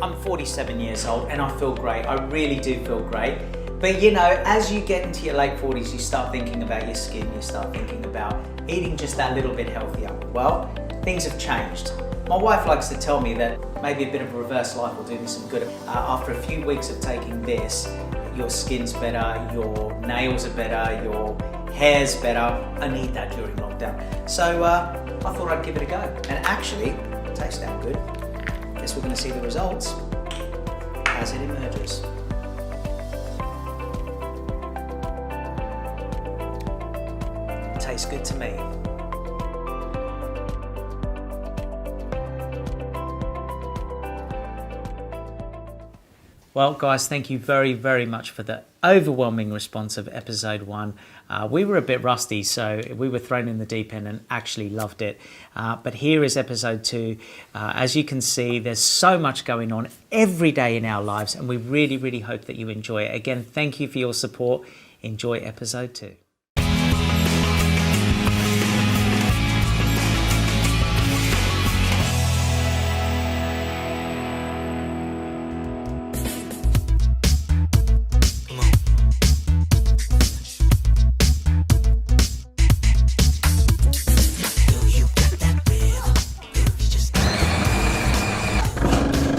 I'm 47 years old and I feel great. I really do feel great. But you know, as you get into your late 40s, you start thinking about your skin, you start thinking about eating just that little bit healthier. Well, things have changed. My wife likes to tell me that maybe a bit of a reverse life will do me some good. After a few weeks of taking this, your skin's better, your nails are better, your hair's better. I need that during lockdown. So I thought I'd give it a go. And actually, it tastes damn good. Guess we're gonna see the results as it emerges. It tastes good to me. Well, guys, thank you very, very much for the overwhelming response of episode 1. We were a bit rusty, so we were thrown in the deep end and actually loved it. But here is episode 2. As you can see, there's so much going on every day in our lives, and we really, really hope that you enjoy it. Again, thank you for your support. Enjoy episode 2.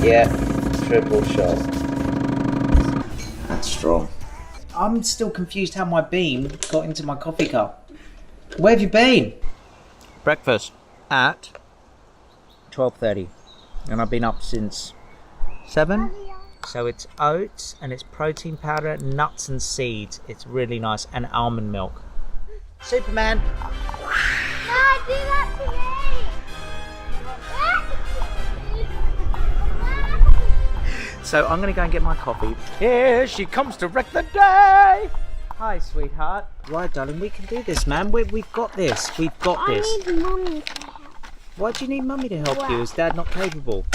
Yeah, triple shot. That's strong. I'm still confused how my bean got into my coffee cup. Where have you been? Breakfast at 12:30, and I've been up since 7. So it's oats and it's protein powder, nuts and seeds. It's really nice, and almond milk. Superman. No, do that to me. So I'm gonna go and get my coffee. Here she comes to wreck the day. Hi, sweetheart. Right, darling, we can do this, man. We've got this. We've got this. I need Mummy to help. Why do you need Mummy to help you? Is Dad not capable?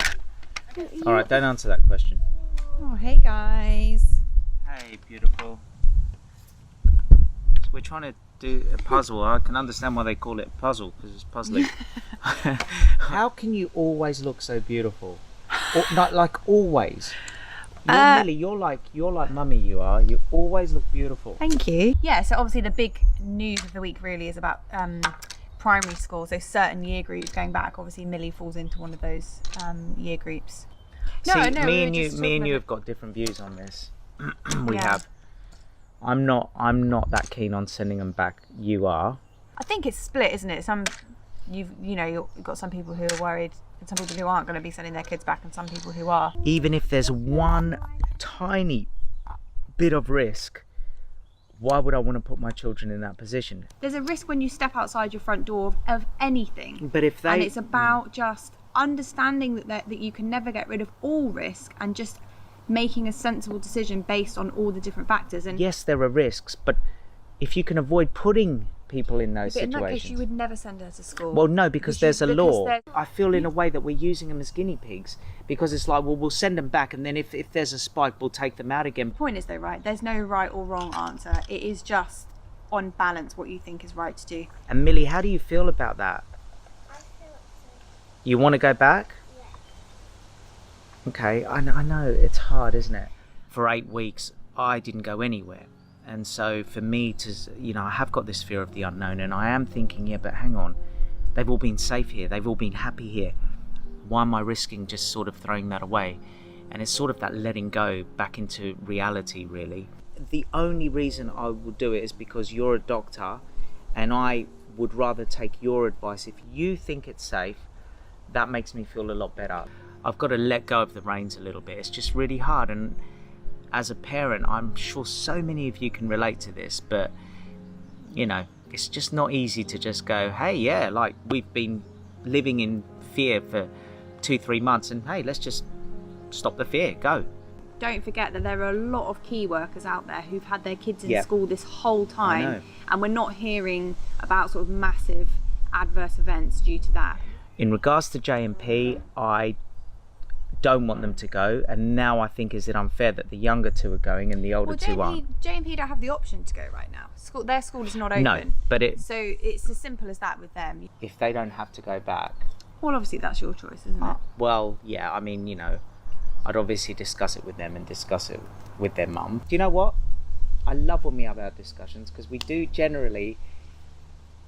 You- All right, don't answer that question. Oh, hey guys. Hey, beautiful. So we're trying to do a puzzle. I can understand why they call it a puzzle, because it's puzzling. How can you always look so beautiful? Or, not like always. Millie, you're like Mummy. You are. You always look beautiful. Thank you. Yeah, so obviously the big news of the week really is about primary school. So certain year groups going back. Obviously Millie falls into one of those year groups. See, me and you have got different views on this. We have. I'm not that keen on sending them back. You are. I think it's split, isn't it? You've got some people who are worried, and some people who aren't going to be sending their kids back, and some people who are. Even if there's one tiny bit of risk, why would I want to put my children in that position? There's a risk when you step outside your front door of anything. But if they... And it's about just understanding that you can never get rid of all risk, and just making a sensible decision based on all the different factors. And yes, there are risks, but if you can avoid putting people in those situations... in that case, you would never send her to school. Well, no, because there's a law. I feel in a way that we're using them as guinea pigs, because it's like, well, we'll send them back, and then if there's a spike, we'll take them out again. The point is though, right, there's no right or wrong answer. It is just on balance what you think is right to do. And Millie, how do you feel about that? I feel upset. You want to go back? Yeah. Okay, I know, it's hard, isn't it? For 8 weeks, I didn't go anywhere. And so for me to, I have got this fear of the unknown, and I am thinking, yeah, but hang on, they've all been safe here, they've all been happy here. Why am I risking just sort of throwing that away? And it's sort of that letting go back into reality, really. The only reason I would do it is because you're a doctor, and I would rather take your advice. If you think it's safe, that makes me feel a lot better. I've got to let go of the reins a little bit. It's just really hard, and as a parent, I'm sure so many of you can relate to this, but it's just not easy to just go, hey, yeah, like we've been living in fear for 2-3 months, and hey, let's just stop the fear, go. Don't forget that there are a lot of key workers out there who've had their kids in school this whole time, and we're not hearing about sort of massive adverse events due to that. In regards to J&P, I don't want them to go, and now I think, is it unfair that the younger two are going and the older two aren't? J&P don't have the option to go right now. Their school is not open. No, but so it's as simple as that with them. If they don't have to go back, well, obviously that's your choice, isn't it? Well, yeah, I mean, I'd obviously discuss it with them and discuss it with their mum. Do you know what? I love when we have our discussions because we do generally.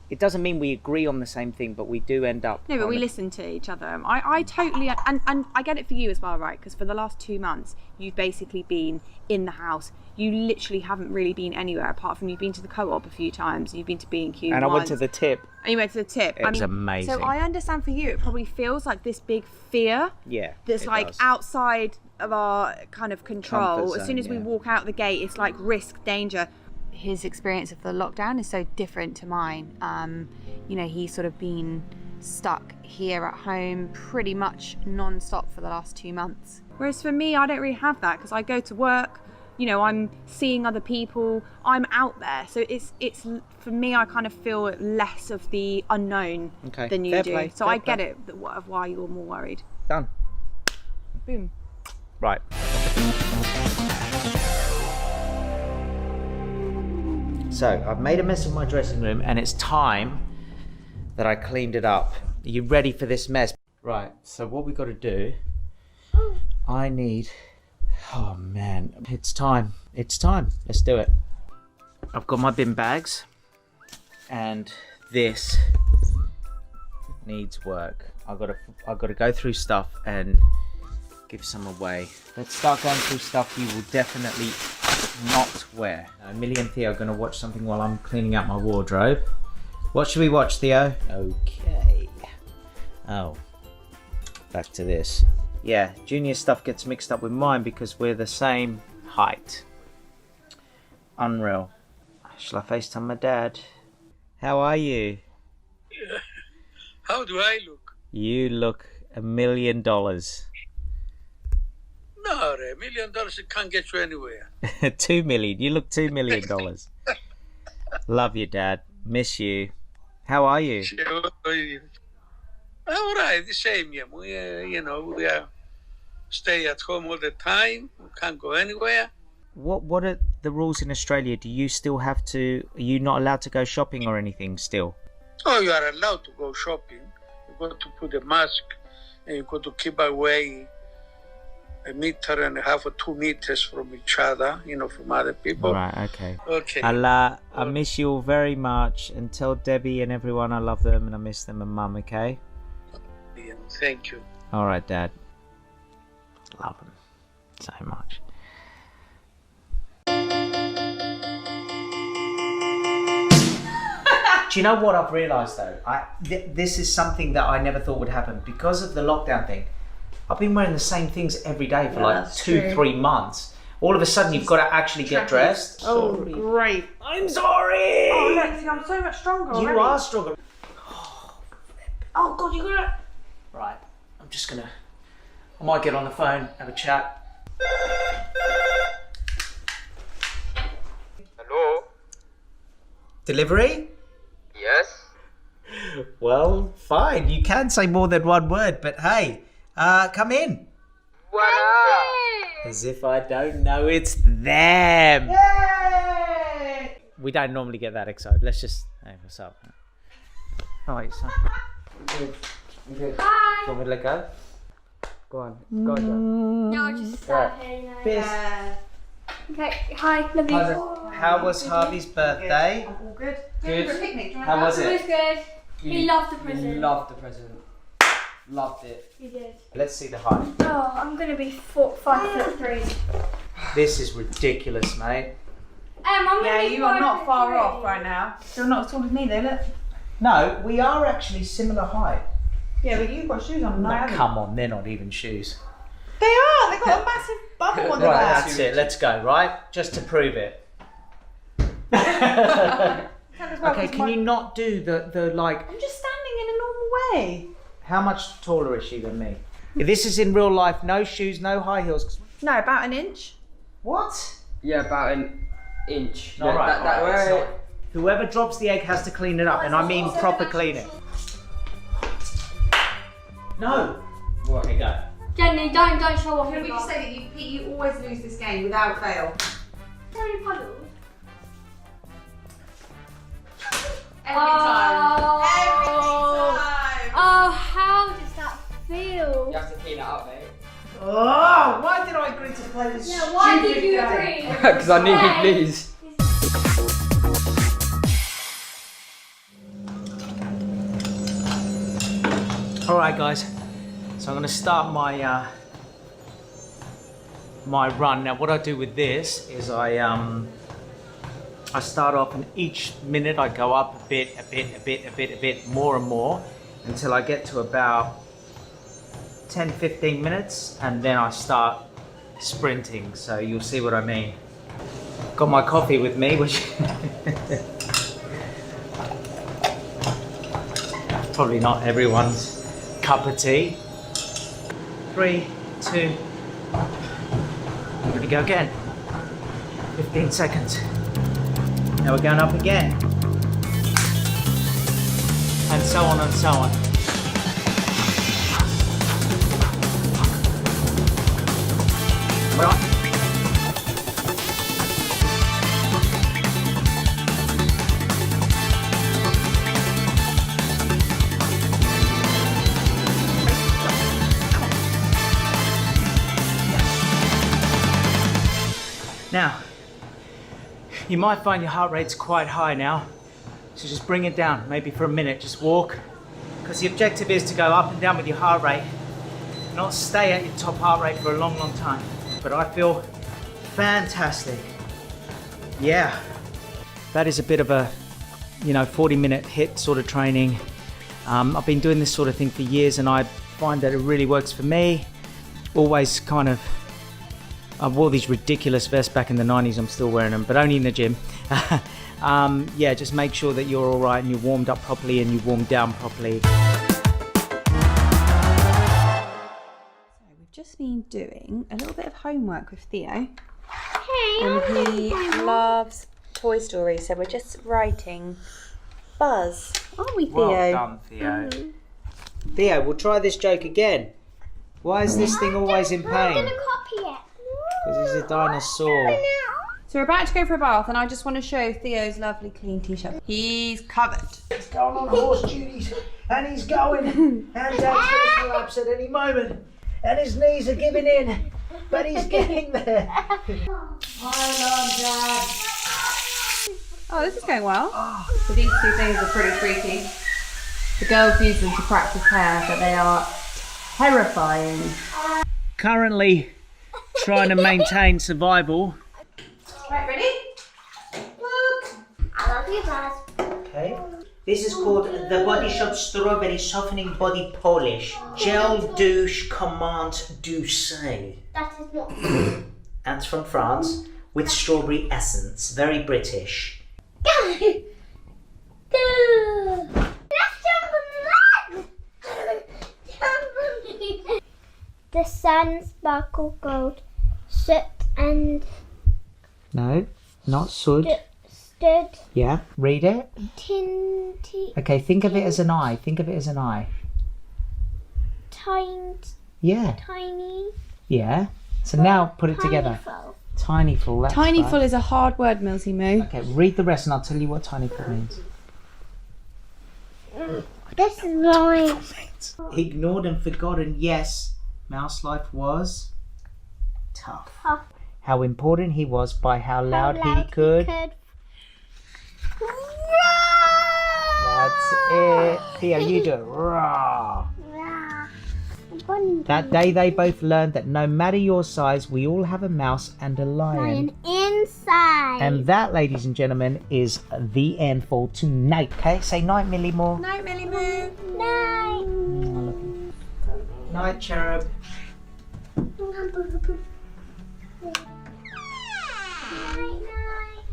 It doesn't mean we agree on the same thing, but we do end up. No, but we listen to each other. I totally, and I get it for you as well, right? Because for the last 2 months, you've basically been in the house. You literally haven't really been anywhere apart from you've been to the co-op a few times. You've been to B&Q And once. I went to the Tip. And you went to the Tip. It was amazing. So I understand for you, it probably feels like this big fear. Yeah. That's like does. outside of our kind of control. Comfort As soon zone, as we yeah. walk out the gate, it's like risk, danger. His experience of the lockdown is so different to mine. You know, he's sort of been stuck here at home pretty much non-stop for the last 2 months. Whereas for me, I don't really have that because I go to work, you know, I'm seeing other people, I'm out there. So it's for me, I kind of feel less of the unknown than you Fair do. play, So fair I get play. it of why you're more worried. Done. Boom. Right. So I've made a mess of my dressing room and it's time that I cleaned it up. Are you ready for this mess? Right, so what we got to do, I need, oh man, it's time. It's time. Let's do it. I've got my bin bags and this needs work. I've got to go through stuff and give some away. Let's start going through stuff you will definitely not wear. Millie and Theo are going to watch something while I'm cleaning out my wardrobe. What should we watch, Theo? Okay. Oh, back to this. Yeah, Junior's stuff gets mixed up with mine because we're the same height. Unreal. Shall I FaceTime my dad? How are you? How do I look? You look $1 million. No, $1 million can't get you anywhere. 2 million. You look $2 million. Love you, Dad. Miss you. How are you? All right, the same. Yeah, we stay at home all the time. We can't go anywhere. What are the rules in Australia? Do you still have to? Are you not allowed to go shopping or anything still? Oh, you are allowed to go shopping. You got to put a mask, and you got to keep away 1.5 meters or 2 meters from each other. You know, from other people. Right. Okay. Okay. I miss you all very much, and tell Debbie and everyone I love them and I miss them and Mum. Okay. Thank you. All right, Dad. Love them so much. Do you know what I've realised though? This is something that I never thought would happen because of the lockdown thing. I've been wearing the same things every day for like 2-3 months. All of a sudden, you've got to actually get dressed. Oh, Sorry. great. I'm sorry. Oh, Lexi, I'm so much stronger You already. are stronger. Oh, God, you're gonna... Right, I'm just gonna. I might get on the phone, have a chat. Hello? Delivery? Yes? Well, fine. You can say more than one word, but hey, come in. What up? As if I don't know it's them. Yay! We don't normally get that excited. Let's just. Hey, what's up? How are you, son? Good. Good. Hi. Do you want me to let go? Go on. Go on. No, just Right. here, you know. Biz, Okay, hi, love you. how was Harvey's birthday? All good. Good. For a picnic, do you want How to was It was it? good. He loved the present. Loved the present. Loved it. He did. Let's see the height. Oh, I'm gonna be 5'3". This is ridiculous, mate. I'm Yeah, gonna be you are not far 5'3". off right now. You're not as tall as me though, look. No, we are actually similar height. Yeah, but you've got shoes on and I No, haven't. come on, they're not even shoes. They are! They've got a massive bubble on the Right, back. that's it. Let's go, right? Just to prove it. Okay, can you not do the like... I'm just standing in a normal way. How much taller is she than me? This is in real life, no shoes, no high heels. No, about an inch. What? Yeah, about an inch. All right, That all right, way. it's not- Whoever drops the egg has to clean it up, and I mean proper clean it. No. Okay, go. Jenny, don't show off. Can we just say that you always lose this game without fail? How many puddles? Every time. Oh, how does that feel? You have to clean it up, mate. Oh, why did I agree to play this Yeah, why stupid did you game? agree? Because I knew you'd lose. Alright guys, so I'm going to start my my run. Now what I do with this is I start off, and each minute I go up a bit, more and more until I get to about 10-15 minutes, and then I start sprinting, so you'll see what I mean. Got my coffee with me, which probably not everyone's cup of tea. 3, 2, here we go again. 15 seconds. Now we're going up again. And so on and so on. Right. Now, you might find your heart rate's quite high now, so just bring it down, maybe for a minute, just walk, because the objective is to go up and down with your heart rate, not stay at your top heart rate for a long, long time. But I feel fantastic. Yeah. That is a bit of a, 40-minute hit sort of training. I've been doing this sort of thing for years, and I find that it really works for me. Always kind of, I wore these ridiculous vests back in the 90s, I'm still wearing them, but only in the gym. Yeah, just make sure that you're all right and you're warmed up properly and you warmed down properly. So we've just been doing a little bit of homework with Theo. Hey, And he loves Toy Story, so we're just writing Buzz, aren't we, Theo? Well done, Theo. Theo, we'll try this joke again. Why is this thing always in I'm pain? gonna copy it. Because he's a dinosaur. So we're about to go for a bath, and I just want to show Theo's lovely clean t-shirt. He's covered. He's going on horse duties, and he's going, and Dad's going to collapse at any moment, and his knees are giving in, but he's getting there. Oh, this is going well. So these two things are pretty freaky. The girls use them to practice hair, but they are terrifying. Currently trying to maintain survival. Right, ready? I love you, Buzz. Okay. This is called the Body Shop Strawberry Softening Body Polish. Gel Douche Command Douce. That is not. That's from France, with strawberry essence. Very British. Go! Go! Let's jump on the leg! Jump on me! The sun sparkle gold, soot and No, not soot. stood Yeah, read it. tinty Okay, think of it as an eye. Think of it as an eye. Yeah, tiny. yeah. So now put it together. Tinyful. Tinyful. That's Tinyful right. is a hard word, Millsy Moo. Okay, read the rest and I'll tell you what tinyful means. This is mine. Ignored and forgotten. Yes, Mouse life was tough. Tough. How important he was by how loud he could. That's it. Theo, you do it. Roar. That day they both learned that no matter your size, we all have a mouse and a lion. Inside. And that, ladies and gentlemen, is the end for tonight. Okay, say night, Millie Moore. Night, Millie Moo. Night. Night, cherub.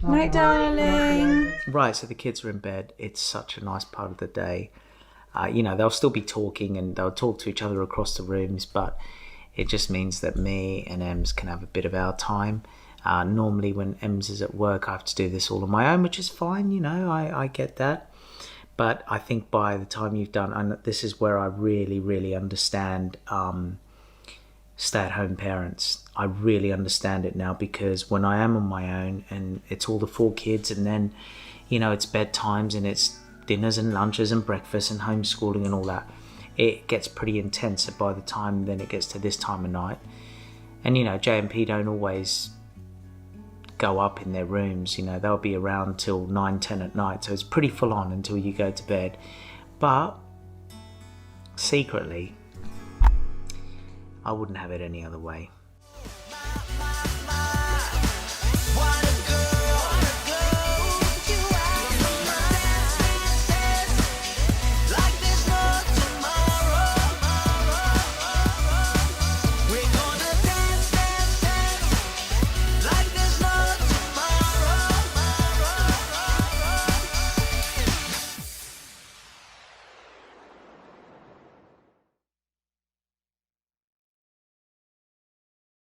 Night, darling. Right, so the kids are in bed. It's such a nice part of the day. They'll still be talking and they'll talk to each other across the rooms, but it just means that me and Ems can have a bit of our time. Normally when Ems is at work, I have to do this all on my own, which is fine, I get that. But I think by the time you've done, and this is where I really, really understand stay-at-home parents. I really understand it now, because when I am on my own and it's all the 4 kids, and then, it's bedtimes and it's dinners and lunches and breakfast and homeschooling and all that, it gets pretty intense by the time then it gets to this time of night. And you know, J&P don't always go up in their rooms, you know, they'll be around till 9-10 at night, so it's pretty full on until you go to bed. But secretly, I wouldn't have it any other way.